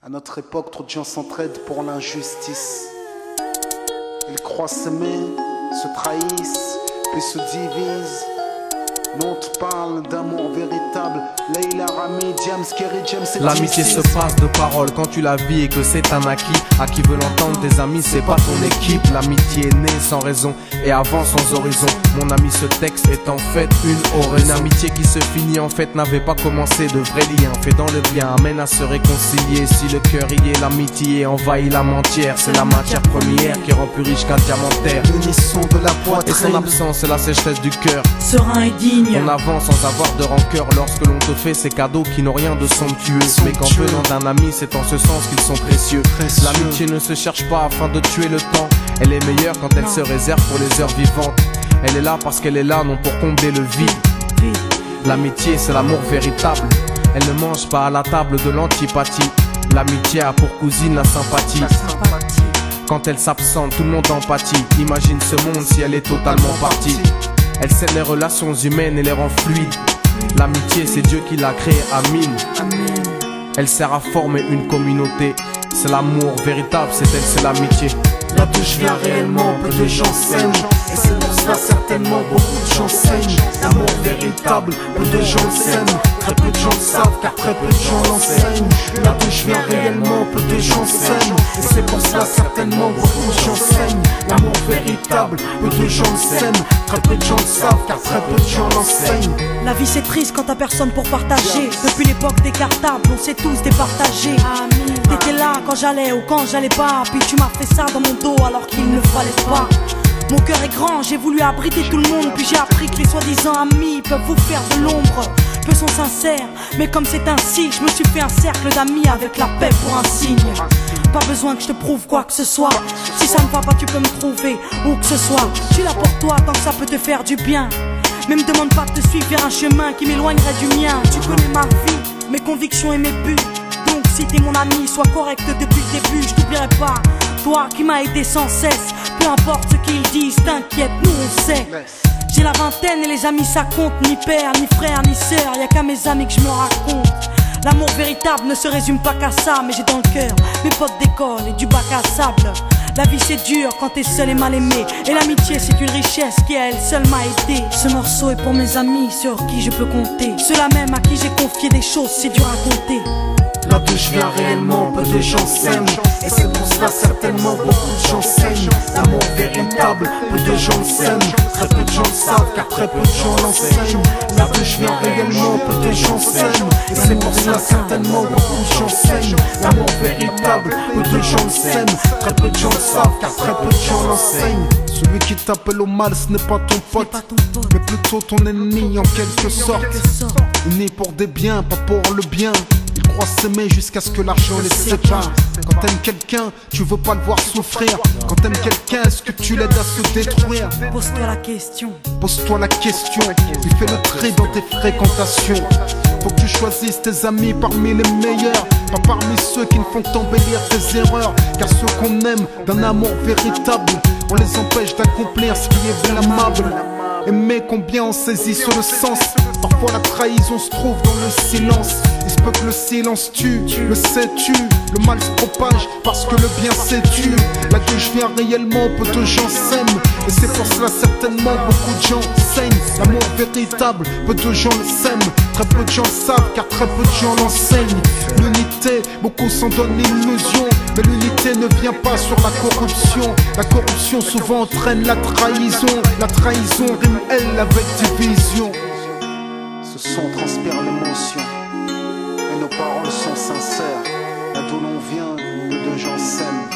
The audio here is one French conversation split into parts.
À notre époque, trop de gens s'entraident pour l'injustice. Ils croient s'aimer, se trahissent, puis se divisent. Nous on te parle d'amour véritable. Leila, Rami, James, Kerry, James et l'amitié se passe de paroles quand tu la vis et que c'est un acquis. À qui veut l'entendre, tes amis, c'est pas ton équipe. L'amitié est née sans raison et avance sans horizon. Mon ami, ce texte est en fait une oraison. Une amitié qui se finit en fait n'avait pas commencé. De vrais liens faits dans le bien amènent à se réconcilier. Si le cœur y est, l'amitié envahit l'âme entière. C'est la matière première qui rend plus riche qu'un diamantaire. L'unisson de la poitrine et son absence, c'est la sécheresse du cœur. Serein et digne. On avance sans avoir de rancœur lorsque l'on te fait ces cadeaux qui n'ont rien de somptueux. Mais qu'en venant d'un ami, c'est en ce sens qu'ils sont précieux. L'amitié ne se cherche pas afin de tuer le temps. Elle est meilleure quand elle se réserve pour les heures vivantes. Elle est là parce qu'elle est là, non pour combler le vide. L'amitié, c'est l'amour véritable. Elle ne mange pas à la table de l'antipathie. L'amitié a pour cousine la sympathie. Quand elle s'absente, tout le monde empathie. Imagine ce monde si elle est totalement partie. Elle scelle les relations humaines et les rend fluides. L'amitié, c'est Dieu qui l'a créée, Amin. Elle sert à former une communauté. C'est l'amour véritable, c'est elle, c'est l'amitié. Là d'où je viens réellement, peu de gens s'aiment. Et c'est pour cela certainement beaucoup de gens saignent. L'amour véritable, peu de gens s'aiment. Très peu de gens le savent car très peu de gens l'enseignent. Là d'où je viens réellement, peu de gens s'aiment. Et c'est pour cela certainement beaucoup de gens saignent. L'amour véritable, peu de gens le s'aiment. Très peu de gens le savent car très peu de gens l'enseignent. La vie c'est triste quand t'as personne pour partager. Depuis l'époque des cartables, on s'est tous départagés. T'étais là quand j'allais ou quand j'allais pas. Puis tu m'as fait ça dans mon dos alors qu'il ne fallait pas. Mon cœur est grand, j'ai voulu abriter tout le monde. Puis j'ai appris que les soi-disant amis peuvent vous faire de l'ombre. Peu sont sincères, mais comme c'est ainsi, je me suis fait un cercle d'amis avec la paix pour un signe. Pas besoin que je te prouve quoi que ce soit. Si ça ne va pas, tu peux me trouver où que ce soit. Je suis là pour toi tant que ça peut te faire du bien. Mais me demande pas de te suivre vers un chemin qui m'éloignerait du mien. Tu connais ma vie, mes convictions et mes buts. Donc si t'es mon ami, sois correct depuis le début. Je t'oublierai pas, toi qui m'as aidé sans cesse. Peu importe ce qu'ils disent, t'inquiète, nous on sait. J'ai la vingtaine et les amis ça compte. Ni père, ni frère, ni sœur, y'a qu'à mes amis que je me raconte. L'amour véritable ne se résume pas qu'à ça. Mais j'ai dans le cœur mes potes d'école et du bac à sable. La vie c'est dur quand t'es seul et mal aimé. Et l'amitié c'est une richesse qui à elle seule m'a aidé. Ce morceau est pour mes amis sur qui je peux compter. Ceux-là même à qui j'ai confié des choses, c'est dur à compter. Là d'où je viens réellement, peu de gens s'aiment. Et c'est pour cela certainement beaucoup de gens saignent. L'amour véritable, peu de gens le s'aiment. Très peu de gens le savent car très peu de gens l'enseignent. Là d'où je viens réellement, peu de gens s'aiment. Et c'est pour cela certainement beaucoup de gens saignent. L'amour véritable, peu de gens le s'aiment. Très peu de gens le savent car très peu de gens l'enseignent. Celui qui t'appelle au mal, ce n'est pas ton pote, mais plutôt ton ennemi en quelque sorte. Né pour des biens, pas pour le bien. Ils croient s'aimer jusqu'à ce que l'argent les sépare. Quand t'aimes quelqu'un, tu veux pas le voir souffrir. Quand t'aimes quelqu'un, est-ce que tu l'aides à se détruire? Pose-toi la question. Pose-toi la question. Puis fais le tri dans tes fréquentations. Faut que tu choisisses tes amis parmi les meilleurs, pas parmi ceux qui ne font qu'embellir tes erreurs. Car ceux qu'on aime d'un amour véritable, on les empêche d'accomplir ce qui est blâmable. Aimer combien on saisit sur le sens. Parfois la trahison se trouve dans le silence. Il se peut que le silence tue, le sais-tu. Le mal se propage parce que le bien s'étue. Là d'où je viens réellement, peu de gens s'aiment. Et c'est pour cela certainement beaucoup de gens saignent. L'amour véritable, peu de gens le s'aiment. Très peu de gens le savent car très peu de gens l'enseignent. L'unité, beaucoup s'en donnent l'illusion. Mais l'unité ne vient pas sur la corruption. La corruption souvent entraîne la trahison. La trahison rime elle avec division. Ce son transpire l'émotion et nos paroles sont sincères. Là d'où l'on vient, peu de gens s'aiment.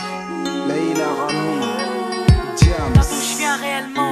Leila, Rami, James. Là d'où je viens réellement.